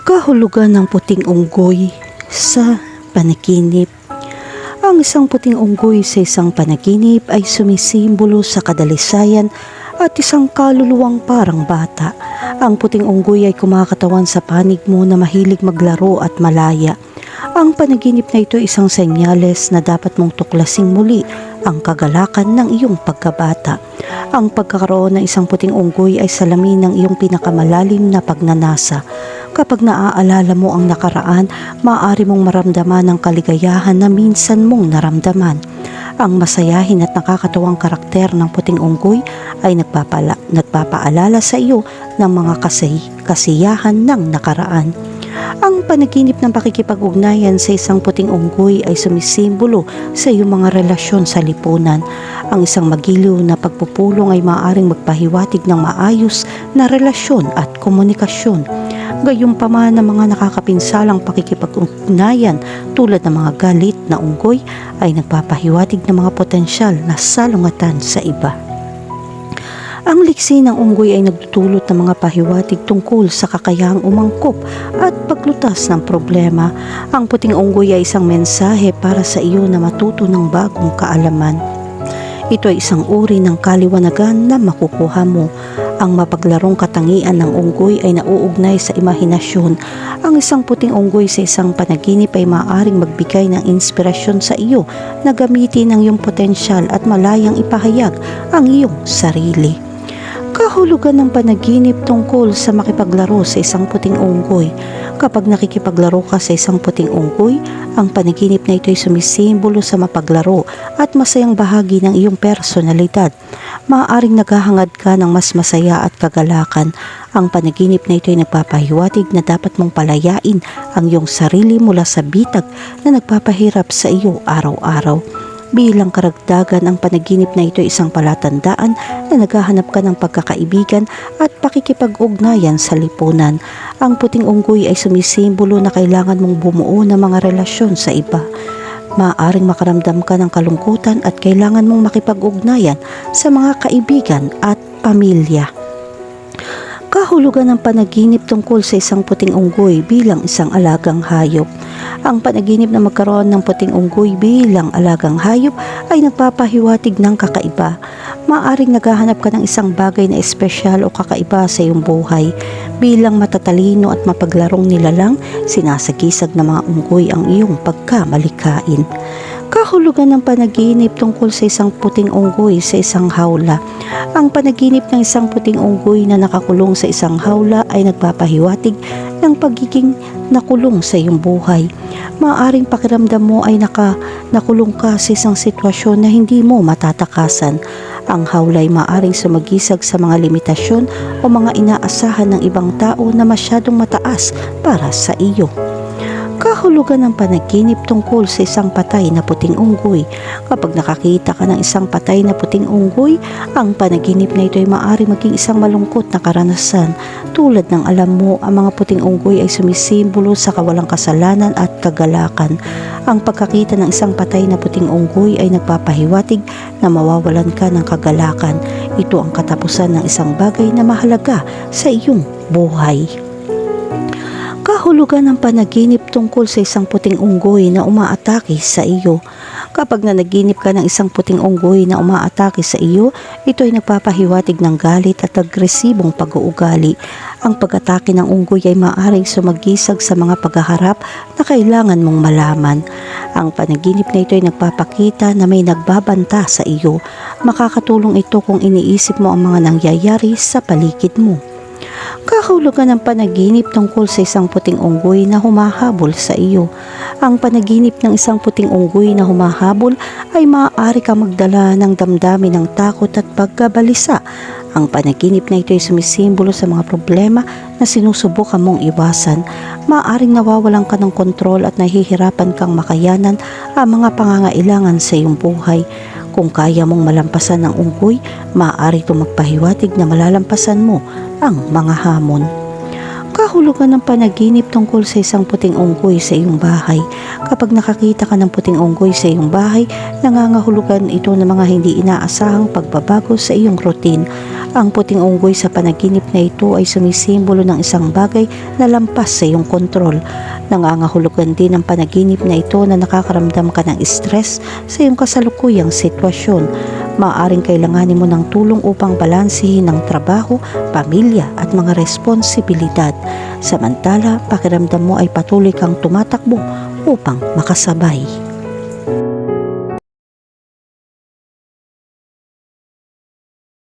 Kahulugan ng puting unggoy sa panaginip. Ang isang puting unggoy sa isang panaginip ay sumisimbolo sa kadalisayan at isang kaluluwang parang bata. Ang puting unggoy ay kumakatawan sa panig mo na mahilig maglaro at malaya. Ang panaginip na ito ay isang senyales na dapat mong tuklasing muli ang kagalakan ng iyong pagkabata. Ang pagkakaroon ng isang puting unggoy ay salamin ng iyong pinakamalalim na pagnanasa. Kapag naaalala mo ang nakaraan, maaari mong maramdaman ang kaligayahan na minsan mong naramdaman. Ang masayahin at nakakatuwang karakter ng puting unggoy ay nagpapaalala sa iyo ng mga kasiyahan ng nakaraan. Ang panaginip ng pakikipag-ugnayan sa isang puting unggoy ay sumisimbolo sa iyong mga relasyon sa lipunan. Ang isang magiliw na pagpupulong ay maaaring magpahiwatig ng maayos na relasyon at komunikasyon. Gayunpaman ang mga nakakapinsalang pakikipag-ugnayan tulad ng mga galit na unggoy ay nagpapahiwatig ng mga potensyal na salungatan sa iba. Ang liksi ng unggoy ay nagdudulot ng mga pahiwatig tungkol sa kakayahang umangkop at paglutas ng problema. Ang puting unggoy ay isang mensahe para sa iyo na matuto ng bagong kaalaman. Ito ay isang uri ng kaliwanagan na makukuha mo. Ang mapaglarong katangian ng unggoy ay nauugnay sa imahinasyon. Ang isang puting unggoy sa isang panaginip ay maaaring magbigay ng inspirasyon sa iyo na gamitin ang iyong potensyal at malayang ipahayag ang iyong sarili. Kahulugan ng panaginip tungkol sa makipaglaro sa isang puting unggoy. Kapag nakikipaglaro ka sa isang puting unggoy, ang panaginip na ito ay sumisimbolo sa mapaglaro at masayang bahagi ng iyong personalidad. Maaaring naghahangad ka ng mas masaya at kagalakan. Ang panaginip na ito ay nagpapahiwatig na dapat mong palayain ang iyong sarili mula sa bitag na nagpapahirap sa iyo araw-araw. Bilang karagdagan, ang panaginip na ito ay isang palatandaan na naghahanap ka ng pagkakaibigan at pakikipag-ugnayan sa lipunan. Ang puting unggoy ay sumisimbolo na kailangan mong bumuo ng mga relasyon sa iba. Maaaring makaramdam ka ng kalungkutan at kailangan mong makipag-ugnayan sa mga kaibigan at pamilya. Kahulugan ng panaginip tungkol sa isang puting unggoy bilang isang alagang hayop. Ang panaginip na magkaroon ng puting unggoy bilang alagang hayop ay nagpapahiwatig ng kakaiba. Maaaring naghahanap ka ng isang bagay na espesyal o kakaiba sa iyong buhay. Bilang matatalino at mapaglarong nilalang, sinasagisag ng mga unggoy ang iyong pagkamalikain. Kahulugan ng panaginip tungkol sa isang puting unggoy sa isang hawla. Ang panaginip ng isang puting unggoy na nakakulong sa isang hawla ay nagpapahiwatig ng pagiging nakulong sa iyong buhay. Maaaring pakiramdam mo ay nakulong ka sa isang sitwasyon na hindi mo matatakasan. Ang hawla ay maaaring sumagisag sa mga limitasyon o mga inaasahan ng ibang tao na masyadong mataas para sa iyo. Kahulugan ng panaginip tungkol sa isang patay na puting unggoy. Kapag nakakita ka ng isang patay na puting unggoy, ang panaginip na ito ay maaari maging isang malungkot na karanasan. Tulad ng alam mo, ang mga puting unggoy ay sumisimbolo sa kawalang kasalanan at kagalakan. Ang pagkakita ng isang patay na puting unggoy ay nagpapahiwatig na mawawalan ka ng kagalakan. Ito ang katapusan ng isang bagay na mahalaga sa iyong buhay. Kahulugan ng panaginip tungkol sa isang puting unggoy na umaatake sa iyo. Kapag nanaginip ka ng isang puting unggoy na umaatake sa iyo, ito ay nagpapahiwatig ng galit at agresibong pag-uugali. Ang pag-atake ng unggoy ay maaaring sumagisag sa mga paghaharap na kailangan mong malaman. Ang panaginip na ito ay nagpapakita na may nagbabanta sa iyo. Makakatulong ito kung iniisip mo ang mga nangyayari sa paligid mo. Kahulugan ng panaginip tungkol sa isang puting unggoy na humahabol sa iyo. Ang panaginip ng isang puting unggoy na humahabol ay maaari kang magdala ng damdamin ng takot at pagkabalisa. Ang panaginip na ito ay sumisimbolo sa mga problema na sinusubukan mong iwasan. Maaaring nawawalan ka ng kontrol at nahihirapan kang makayanan ang mga pangangailangan sa iyong buhay. Kung kaya mong malampasan ng unggoy, maaari itong magpahiwatig na malalampasan mo ang mga hamon. Kahulugan ng panaginip tungkol sa isang puting unggoy sa iyong bahay. Kapag nakakita ka ng puting unggoy sa iyong bahay, nangangahulugan ito ng mga hindi inaasahang pagbabago sa iyong routine. Ang puting unggoy sa panaginip na ito ay sumisimbolo ng isang bagay na lampas sa iyong kontrol. Nangangahulugan din ang panaginip na ito na nakakaramdam ka ng stress sa iyong kasalukuyang sitwasyon. Maaaring kailanganin mo ng tulong upang balansehin ang trabaho, pamilya at mga responsibilidad. Samantala, pakiramdam mo ay patuloy kang tumatakbo upang makasabay.